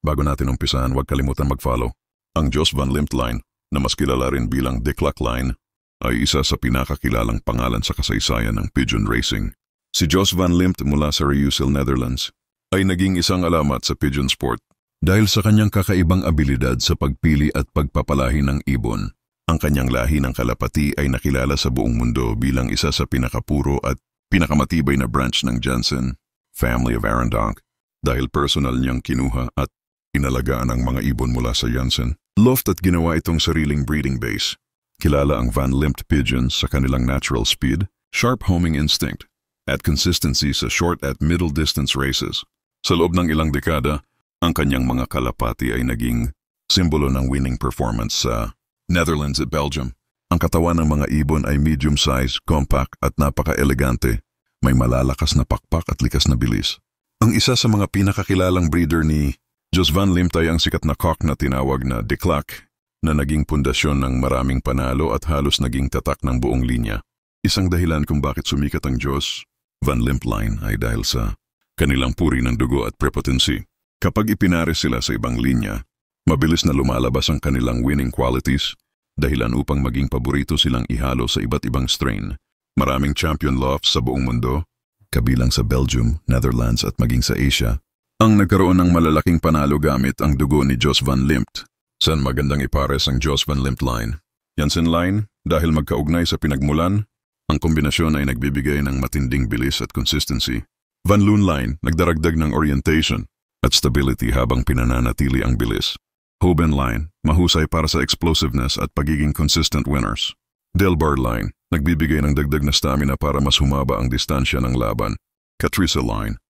Bago natin umpisahan, huwag kalimutan mag-follow. Ang Jos Van Liemt line, na mas kilala rin bilang Declac line, ay isa sa pinakakilalang pangalan sa kasaysayan ng pigeon racing. Si Jos Van Liemt mula sa Reussel, Netherlands, ay naging isang alamat sa pigeon sport dahil sa kanyang kakaibang abilidad sa pagpili at pagpapalahi ng ibon. Ang kanyang lahi ng kalapati ay nakilala sa buong mundo bilang isa sa pinakapuro at pinakamatibay na branch ng Jansen family of Arendonk dahil personal niyang kinuha at inalagaan ang mga ibon mula sa Jansen loft at ginawa itong sariling breeding base. Kilala ang Van Liemt pigeons sa kanilang natural speed, sharp homing instinct, at consistency sa short at middle distance races. Sa loob ng ilang dekada, ang kanyang mga kalapati ay naging simbolo ng winning performance sa Netherlands at Belgium. Ang katawan ng mga ibon ay medium size, compact at napaka-elegante. May malalakas na pakpak at likas na bilis. Ang isa sa mga pinakakilalang breeder ni Jos Van Liemt ay ang sikat na cock na tinawag na Declac, na naging pundasyon ng maraming panalo at halos naging tatak ng buong linya. Isang dahilan kung bakit sumikat ang Jos Van Liemt line ay dahil sa kanilang puri ng dugo at prepotency. Kapag ipinares sila sa ibang linya, mabilis na lumalabas ang kanilang winning qualities, dahilan upang maging paborito silang ihalo sa iba't ibang strain. Maraming champion lofts sa buong mundo, kabilang sa Belgium, Netherlands at maging sa Asia, ang nagkaroon ng malalaking panalo gamit ang dugo ni Jos Van Liemt. Saan magandang ipares ang Jos Van Liemt line? Jansen line, dahil magkaugnay sa pinagmulan, ang kombinasyon ay nagbibigay ng matinding bilis at consistency. Van Loon line, nagdaragdag ng orientation at stability habang pinananatili ang bilis. Hoben line, mahusay para sa explosiveness at pagiging consistent winners. Delbar line, nagbibigay ng dagdag na stamina para mas humaba ang distansya ng laban. Catrice line,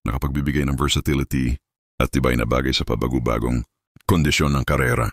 nakapagbibigay ng versatility at tibay na bagay sa pabagubagong kondisyon ng karera.